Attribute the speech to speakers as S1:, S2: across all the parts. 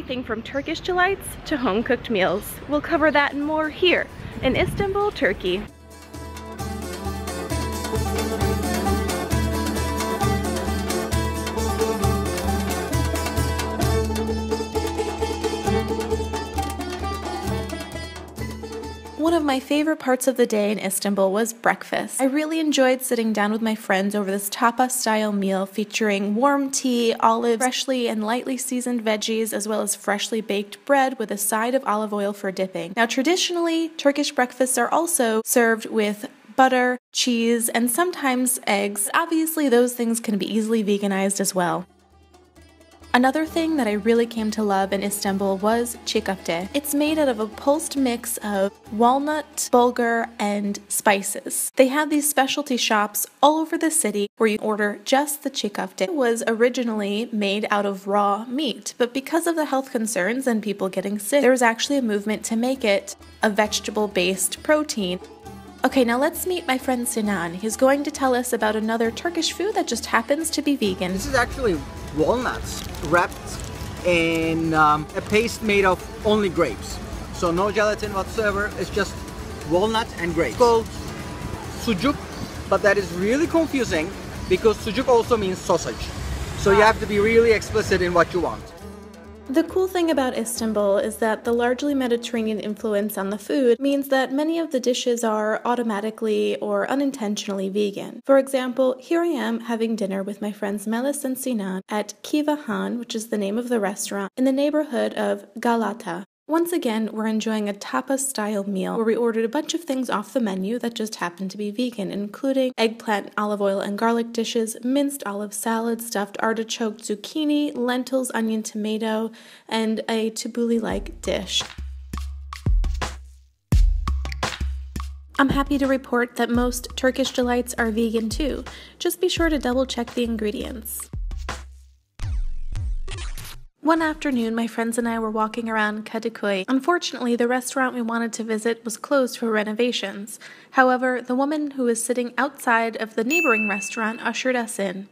S1: everything from Turkish delights to home-cooked meals. We'll cover that and more here in Istanbul, Turkey. One of my favorite parts of the day in Istanbul was breakfast. I really enjoyed sitting down with my friends over this tapas-style meal featuring warm tea, olives, freshly and lightly seasoned veggies, as well as freshly baked bread with a side of olive oil for dipping. Now, traditionally, Turkish breakfasts are also served with butter, cheese, and sometimes eggs. Obviously, those things can be easily veganized as well. Another thing that I really came to love in Istanbul was çiğ köfte. It's made out of a pulsed mix of walnut, bulgur, and spices. They have these specialty shops all over the city where you order just the çiğ köfte. It was originally made out of raw meat, but because of the health concerns and people getting sick, there was actually a movement to make it a vegetable-based protein. Okay, now let's meet my friend Sinan. He's going to tell us about another Turkish food that just happens to be vegan.
S2: This is actually walnuts wrapped in a paste made of only grapes. So no gelatin whatsoever, it's just walnut and grapes. It's called sucuk, but that is really confusing because sucuk also means sausage. So you have to be really explicit in what you want.
S1: The cool thing about Istanbul is that the largely Mediterranean influence on the food means that many of the dishes are automatically or unintentionally vegan. For example, here I am having dinner with my friends Melis and Sinan at Kiva Han, which is the name of the restaurant, in the neighborhood of Galata. Once again, we're enjoying a tapas-style meal where we ordered a bunch of things off the menu that just happened to be vegan, including eggplant, olive oil, and garlic dishes, minced olive salad, stuffed artichoke, zucchini, lentils, onion, tomato, and a tabbouleh-like dish. I'm happy to report that most Turkish delights are vegan too. Just be sure to double-check the ingredients. One afternoon, my friends and I were walking around Kadıköy. Unfortunately, the restaurant we wanted to visit was closed for renovations. However, the woman who was sitting outside of the neighboring restaurant ushered us in.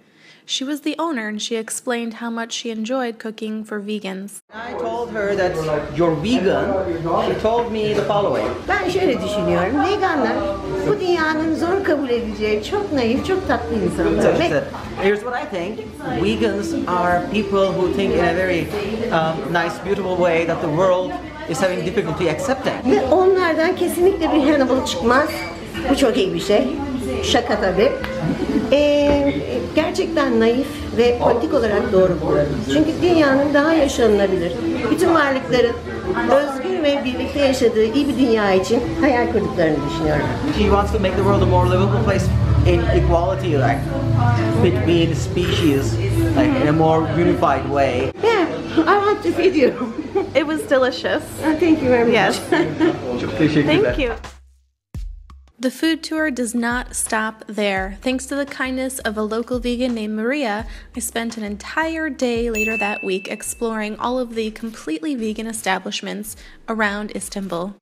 S1: She was the owner and she explained how much she enjoyed cooking for vegans.
S2: I told her that you're vegan. She told me the following.
S3: Ben şöyle düşünüyorum. Veganlar bu dünyanın zor kabul edeceği çok naif, çok tatlı insanlar.
S2: Here's what I think. Vegans are people who think in a very nice, beautiful way that the world is having difficulty accepting.
S3: Ve onlardan kesinlikle bir Hannibal çıkmaz. Bu çok iyi bir şey. Şaka tabii. Gerçekten naif ve politik olarak doğru bu. Çünkü dünyanın daha yaşanılabilir, bütün varlıkların özgür ve birlikte yaşadığı iyi bir dünya için hayal kurduklarını düşünüyorum.
S2: She wants to make the world a more livable place in equality, like between species, like in a more unified way.
S3: Yeah, I want to feed you.
S1: It was delicious.
S3: Thank you very much.
S1: Yes.
S2: Çok teşekkürler.
S1: Thank you. The food tour does not stop there. Thanks to the kindness of a local vegan named Maria, I spent an entire day later that week exploring all of the completely vegan establishments around Istanbul.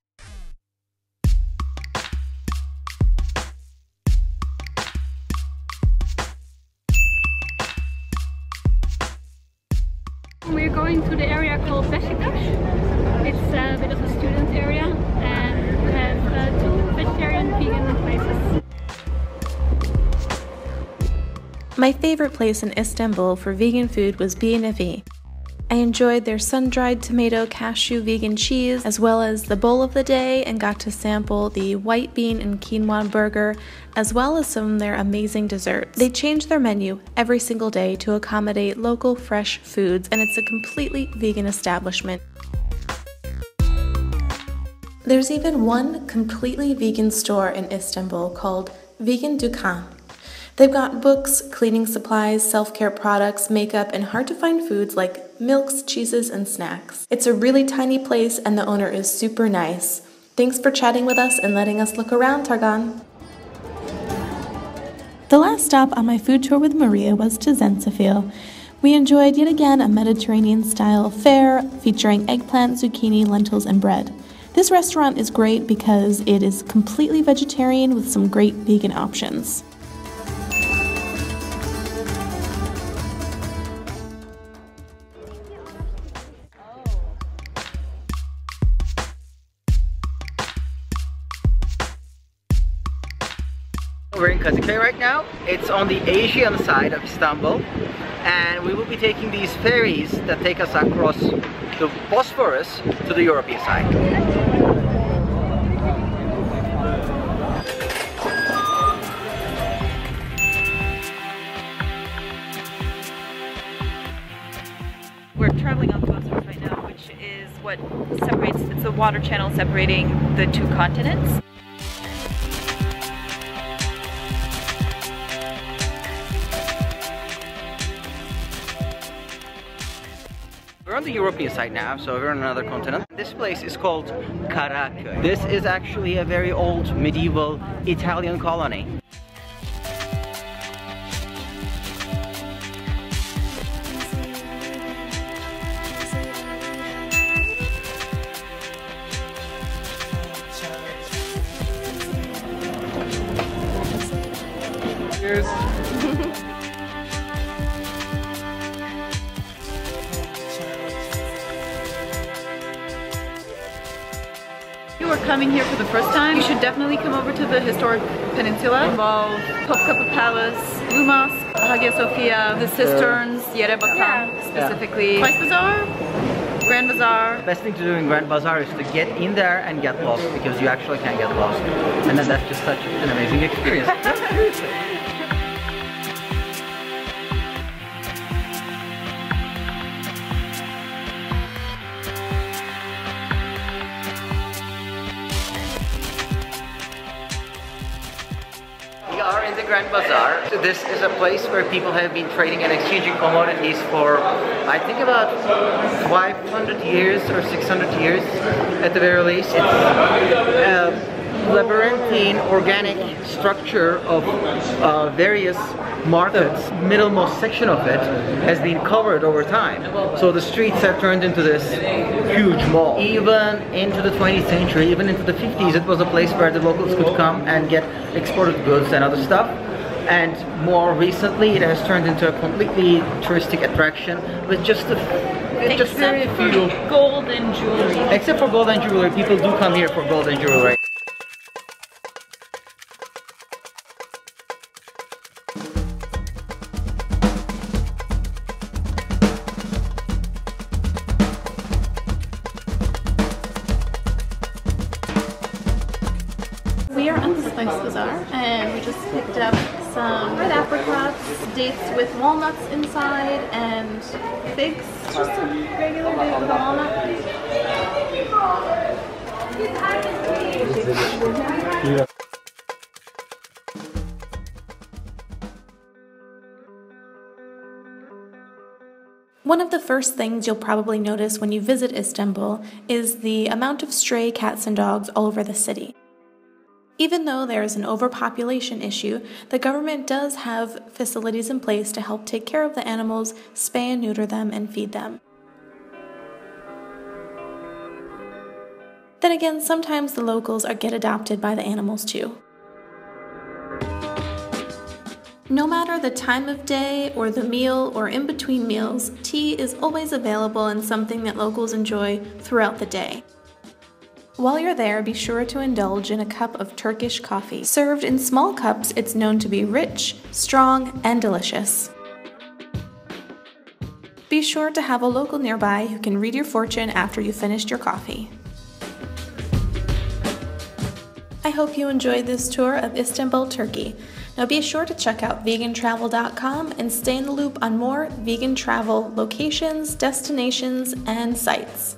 S4: We're going to the area called Beşiktaş. It's a bit of a student area and we have two vegetarian vegan places.
S1: My favorite place in Istanbul for vegan food was Nevi. I enjoyed their sun-dried tomato cashew vegan cheese as well as the bowl of the day and got to sample the white bean and quinoa burger as well as some of their amazing desserts. They change their menu every single day to accommodate local fresh foods and it's a completely vegan establishment. There's even one completely vegan store in Istanbul called Dükkan. They've got books, cleaning supplies, self-care products, makeup, and hard-to-find foods like milks, cheeses, and snacks. It's a really tiny place and the owner is super nice. Thanks for chatting with us and letting us look around, Targan. The last stop on my food tour with Maria was to Zencefil. We enjoyed yet again a Mediterranean-style fare featuring eggplant, zucchini, lentils, and bread. This restaurant is great because it is completely vegetarian with some great vegan options.
S2: We're in Kadıköy right now. It's on the Asian side of Istanbul, and we will be taking these ferries that take us across the Bosphorus to the European side.
S5: We're traveling on the Bosphorus right now, which is what separates, it's the water channel separating the two continents.
S2: We're on the European side now, so we're on another continent. This place is called Karaköy. This is actually a very old medieval Italian colony. Cheers.
S5: If you are coming here for the first time, you should definitely come over to the historic peninsula. Involve Topkapi Palace, Blue Mosque, Hagia Sophia, the cisterns, specifically. Twice Bazaar, Grand Bazaar.
S2: The best thing to do in Grand Bazaar is to get in there and get lost, because you actually can get lost. And then that's just such an amazing experience. Seriously. We are in the Grand Bazaar. So this is a place where people have been trading and exchanging commodities for, I think, about 500 years or 600 years at the very least. It's a labyrinthine organic structure of various markets. Middlemost section of it has been covered over time. So the streets have turned into this huge mall. Even into the 20th century, even into the 50s, it was a place where the locals could come and get exported goods and other stuff. And more recently, it has turned into a completely touristic attraction with just very few
S5: Gold and jewelry.
S2: Except for gold and jewelry, people do come here for gold and jewelry.
S1: We are on the Spice Bazaar and we just picked up some red apricots, dates with walnuts inside, and figs. Just a regular date with a walnut. One of the first things you'll probably notice when you visit Istanbul is the amount of stray cats and dogs all over the city. Even though there is an overpopulation issue, the government does have facilities in place to help take care of the animals, spay and neuter them, and feed them. Then again, sometimes the locals get adopted by the animals too. No matter the time of day or the meal or in between meals, tea is always available and something that locals enjoy throughout the day. While you're there, be sure to indulge in a cup of Turkish coffee. Served in small cups, it's known to be rich, strong, and delicious. Be sure to have a local nearby who can read your fortune after you finished your coffee. I hope you enjoyed this tour of Istanbul, Turkey. Now be sure to check out VeganTravel.com and stay in the loop on more vegan travel locations, destinations, and sites.